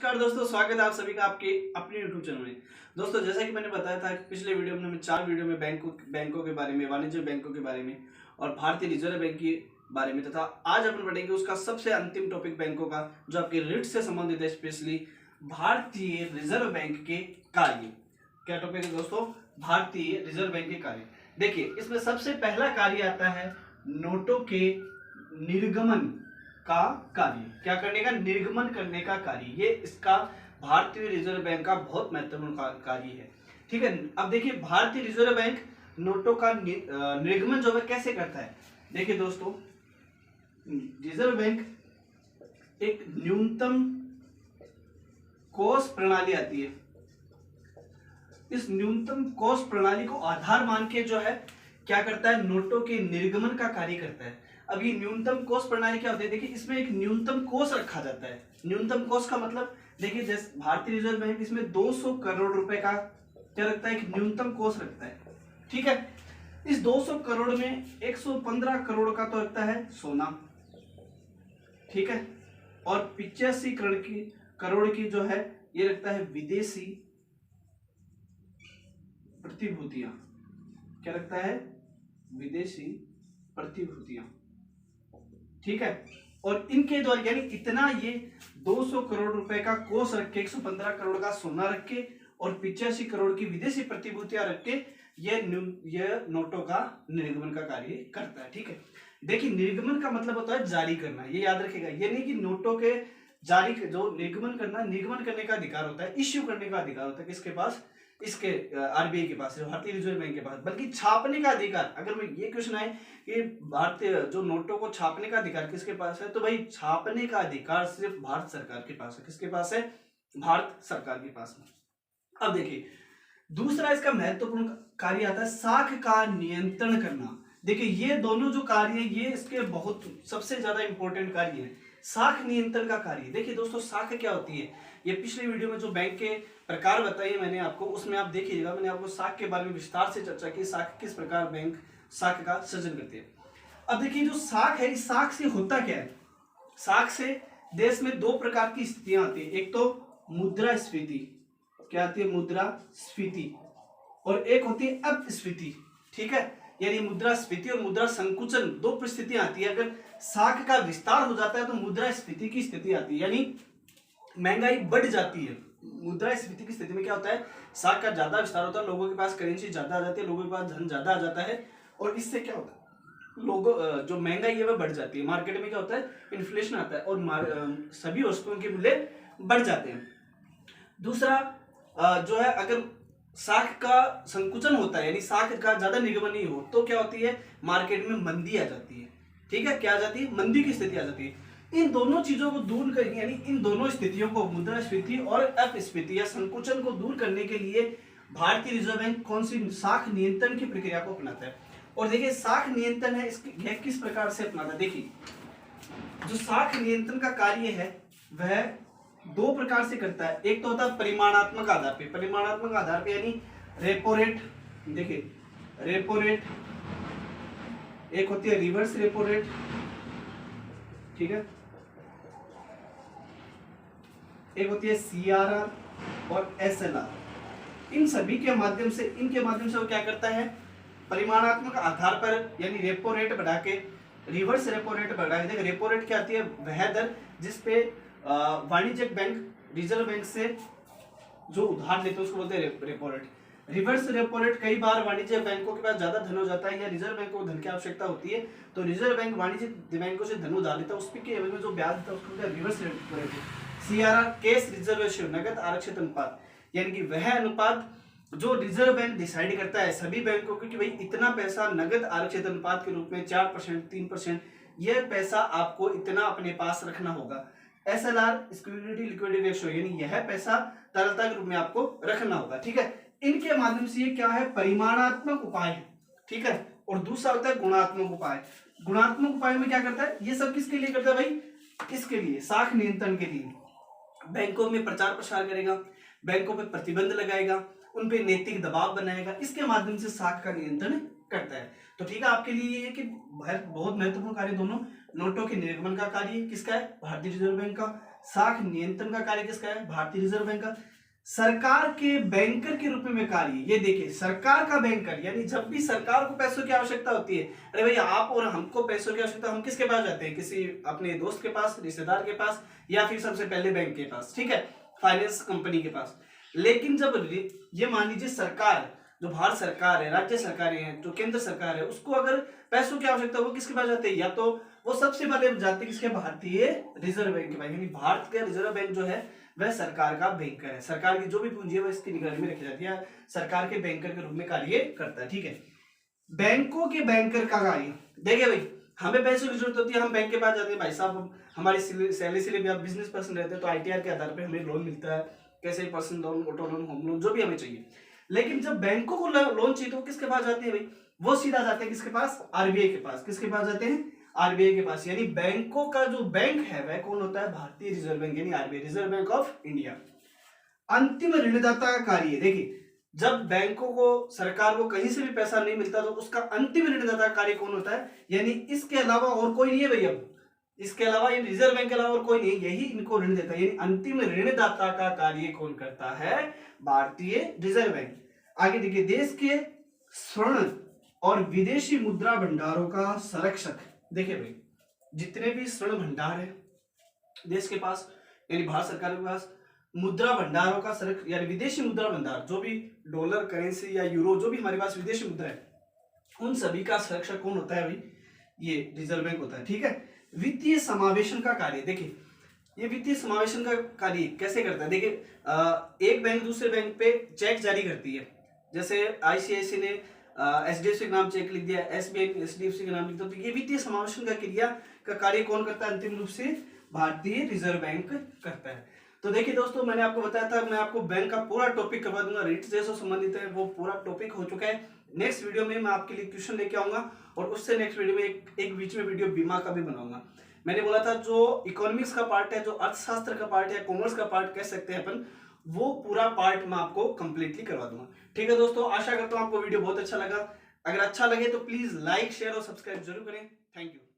नमस्कार दोस्तों, स्वागत है आप सभी का आपके अपने YouTube चैनल में। दोस्तों, जैसा कि मैंने बताया था कि पिछले वीडियो में मैं 4 वीडियो में बैंकों के बारे में, वाणिज्य बैंकों के बारे में और भारतीय रिजर्व बैंक के बारे में तथा आज अपन पढ़ेंगे उसका सबसे अंतिम टॉपिक बैंकों का, जो आपके रिट से संबंधित है, स्पेशली भारतीय रिजर्व बैंक के कार्य। क्या टॉपिक है दोस्तों? भारतीय रिजर्व बैंक के कार्य। देखिए, इसमें सबसे पहला कार्य आता है नोटों के निर्गमन का कार्य। क्या करने का? निर्गमन करने का कार्य। ये इसका भारतीय रिजर्व बैंक का बहुत महत्वपूर्ण कार्य है। ठीक है। अब देखिए, भारतीय रिजर्व बैंक नोटों का निर्गमन जो है कैसे करता है। देखिए दोस्तों, रिजर्व बैंक एक न्यूनतम कोष प्रणाली आती है। इस न्यूनतम कोष प्रणाली को आधार मान के जो है क्या करता है, नोटों के निर्गमन का कार्य करता है। अब ये न्यूनतम कोष प्रणाली क्या होती है? देखिए, इसमें एक न्यूनतम कोष रखा जाता है। न्यूनतम कोष का मतलब देखिए, जैसे भारतीय रिजर्व बैंक इसमें 200 करोड़ रुपए का क्या रखता है, एक न्यूनतम कोष रखता है। ठीक है। इस 200 करोड़ में 115 करोड़ का तो रखता है सोना। ठीक है। और 85 करोड़ की जो है ये रखता है विदेशी प्रतिभूतियां। क्या रखता है? विदेशी प्रतिभूतियां। ठीक है। और इनके द्वारा यानी इतना ये 200 करोड़ रुपए का कोष रख के, 115 करोड़ का सोना रख के और 85 करोड़ की विदेशी प्रतिभूतियां रख के ये नोटों का निर्गमन का कार्य करता है। ठीक है। देखिए, निर्गमन का मतलब होता है जारी करना। ये याद रखेगा। ये नहीं कि नोटों के जारी जो निर्गमन करने का अधिकार होता है, इश्यू करने का अधिकार होता है किसके पास? इसके आरबीआई के पास, भारतीय रिजर्व बैंक के पास। बल्कि छापने का अधिकार, अगर मैं ये क्वेश्चन आए कि भारतीय जो नोटों को छापने का अधिकार किसके पास है, तो भाई छापने का अधिकार सिर्फ भारत सरकार के पास है। किसके पास है? भारत सरकार के पास में। अब देखिए, दूसरा इसका महत्वपूर्ण कार्य आता है साख का नियंत्रण करना। देखिए, ये दोनों जो कार्य है ये इसके बहुत सबसे ज्यादा इंपॉर्टेंट कार्य है। साख नियंत्रण का कार्य। देखिए दोस्तों, साख क्या होती है? ये पिछले वीडियो में जो बैंक के प्रकार बताइए मैंने आपको, उसमें आप देखिएगा, मैंने आपको साख के बारे में विस्तार से चर्चा की, साख किस प्रकार बैंक साख का सृजन करती है। अब देखिए, जो साख है, इस साख से होता क्या है? साख से देश में दो प्रकार की स्थितियां आती है। एक तो मुद्रास्फीति। क्या आती है? मुद्रास्फीति। और एक होती है अपस्फीति। ठीक है। यानी मुद्रास्फीति और मुद्रा संकुचन, दो परिस्थितियां आती है। अगर साख का विस्तार हो जाता है तो मुद्रास्फीति की स्थिति आती है, यानी महंगाई बढ़ जाती है। मुद्रास्फीति की स्थिति में क्या होता है? साख का ज्यादा विस्तार होता है, लोगों के पास करेंसी ज्यादा आ जाती है, लोगों के पास धन ज्यादा आ जाता है, और इससे क्या होता है, लोगों जो महंगाई है वह बढ़ जाती है। मार्केट में क्या होता है? इन्फ्लेशन आता है और सभी वस्तुओं के मूल्य बढ़ जाते हैं। दूसरा जो है, अगर साख का संकुचन होता है, यानी साख का ज्यादा निर्गमन नहीं हो, तो क्या होती है? मार्केट में मंदी आ जाती है। ठीक है। क्या आ जाती है? मंदी की स्थिति आ जाती है। इन दोनों चीजों को दूर करके, यानी इन दोनों स्थितियों को, मुद्रास्फीति और अपस्फीति या संकुचन को दूर करने के लिए भारतीय रिजर्व बैंक कौन सी साख नियंत्रण की प्रक्रिया को अपनाता है। और देखिए, साख नियंत्रण है इसकी किस प्रकार से अपनाता है। देखिए, जो साख नियंत्रण का कार्य है वह दो प्रकार से करता है। एक तो होता है परिमाणात्मक आधार पे। परिमाणात्मक आधार पे यानी रेपो रेट। देखिए, रेपो रेट। एक होती है रिवर्स रेपो रेट। ठीक है। एक होती है सीआरआर और एसएलआर। इन सभी के माध्यम से, इनके माध्यम से वो क्या करता है? परिमाणात्मक आधार पर यानी रेपो रेट बढ़ा के, रिवर्स रेपो रेट बढ़ा के। देखिए, रेपो रेट क्या आती है? वह दर जिसपे वाणिज्यिक बैंक रिजर्व बैंक से जो उधार लेते हैं उसको बोलते हैं repo rate. Reverse repo rate, कई बार वाणिज्य बैंकों के पास ज्यादा धन हो जाता है या रिजर्व बैंक को धन की आवश्यकता होती है, तो रिजर्व बैंक वाणिज्यिक बैंकों से धन उधार लेता है, उसके एवज में जो ब्याज देता है उसको बोलते हैं reverse repo rate. CRR, case reserve ratio, नगद आरक्षित अनुपात, यानी कि वह अनुपात जो रिजर्व बैंक डिसाइड करता है सभी बैंकों को कि भाई इतना पैसा नगद आरक्षित अनुपात के रूप में 4%, 3%, यह पैसा आपको इतना अपने पास रखना होगा। एसएलआर, सिक्योरिटी लिक्विडिटी रेशियो, यानी यह पैसा तरलता के रूप में आपको रखना होगा। ठीक है। इनके माध्यम से ये क्या है? परिमाणात्मक उपाय है। ठीक है। और दूसरा होता है गुणात्मक उपाय। गुणात्मक उपाय में क्या करता है? ये सब किसके लिए करता है भाई? इसके लिए, साख नियंत्रण के लिए। बैंकों में प्रचार प्रसार करेगा, बैंकों पे प्रतिबंध लगाएगा, उन पे नैतिक दबाव बनाएगा, इसके माध्यम से साख का नियंत्रण करता है। तो ठीक है, आपके लिए ये कि बहुत महत्वपूर्ण कार्य दोनों, नोटों के निर्गमन का कार्य किसका है? भारतीय रिजर्व बैंक का। साख नियंत्रण का कार्य किसका है? भारतीय रिजर्व बैंक का। सरकार के बैंकर के रूप में कार्य, ये देखिए सरकार का बैंकर, यानी जब भी सरकार को पैसों की आवश्यकता होती है, अरे भाई आप और हमको पैसों की आवश्यकता, हम किसके पास जाते हैं? किसी अपने दोस्त के पास, रिश्तेदार के पास, या फिर सबसे पहले बैंक के पास, ठीक है, फाइनेंस कंपनी के पास। लेकिन जब ये मान लीजिए सरकार, जो भारत सरकार है, राज्य सरकारें हैं, जो केंद्र सरकार है, उसको अगर पैसों की आवश्यकता, वो किसके पास जाते हैं? या तो वो सबसे पहले जाते हैं किसके? भारतीय रिजर्व बैंक के पास। यानी भारत का रिजर्व बैंक जो है वह सरकार का बैंकर है। सरकार की जो भी पूंजी है वह इसकी निगरानी में रखी जाती है, सरकार के बैंकर के रूप में कार्य करता है, ठीक है। बैंकों के बैंकर का कार्य, देखिए भाई हमें पैसों की जरूरत होती है, हम बैंक के पास जाते हैं, भाई साहब हमारी सैलरी से भी आप बिजनेस पर्सन रहते हैं तो आईटीआर के आधार पर हमें लोन मिलता है, कैसे personal loan, auto loan, home loan, जो भी हमें चाहिए। लेकिन जब बैंकों को लोन चाहिए तो वो किसके पास जाते हैं भाई? वो सीधा जाते हैं किसके पास? आरबीआई के पास। किसके पास जाते हैं? आरबीआई के पास। यानी बैंकों का जो बैंक है वह कौन होता है? भारतीय रिजर्व बैंक, यानी RBI, reserve bank of India. अंतिम ऋणदाता का कार्य, देखिए जब बैंकों को, सरकार को कहीं से भी पैसा नहीं मिलता तो उसका अंतिम ऋणदाता कार्य कौन होता है? यानी इसके अलावा और कोई नहीं है भाई, अब इसके अलावा, ये रिजर्व बैंक के अलावा और कोई नहीं, यही इनको ऋण देता है। यानी अंतिम ऋणदाता का कार्य कौन करता है? भारतीय रिजर्व बैंक। आगे देखिए, देश के स्वर्ण और विदेशी मुद्रा भंडारों का संरक्षक। देखिए भाई जितने भी स्वर्ण भंडार है देश के पास, यानी भारत सरकार के पास, मुद्रा भंडारों का संरक्षण, यानी विदेशी मुद्रा भंडार, जो भी डॉलर करेंसी या यूरो, जो भी हमारे पास विदेशी मुद्रा है, उन सभी का संरक्षक कौन होता है भाई? ये रिजर्व बैंक होता है, ठीक है। वित्तीय समावेशन का कार्य, देखिए ये वित्तीय समावेशन का कार्य कैसे करता है? देखिए एक बैंक दूसरे बैंक पे चेक जारी करती है, जैसे आईसीआईसी ने एचडीएफसी के नाम चेक लिख दिया, एसबीआई ने एचडीएफसी के नाम लिख दिया, तो ये वित्तीय समावेशन का क्रिया का कार्य कौन करता है? अंतिम रूप से भारतीय रिजर्व बैंक करता है। तो देखिए दोस्तों, मैंने आपको बताया था मैं आपको बैंक का पूरा टॉपिक करवा दूंगा, रेट जैसे संबंधित है वो पूरा टॉपिक हो चुका है। नेक्स्ट वीडियो में मैं आपके लिए क्वेश्चन लेके आऊंगा, और उससे नेक्स्ट वीडियो में एक बीच में वीडियो बीमा का भी बनाऊंगा। मैंने बोला था जो इकोनॉमिक्स का पार्ट है, जो अर्थशास्त्र का पार्ट है, कॉमर्स का पार्ट कह सकते हैं अपन, वो पूरा पार्ट मैं आपको कंप्लीटली करवा दूंगा। ठीक है दोस्तों, आशा करता हूं आपको वीडियो बहुत अच्छा लगा। अगर अच्छा लगे तो प्लीज लाइक, शेयर और सब्सक्राइब जरूर करें। Thank you.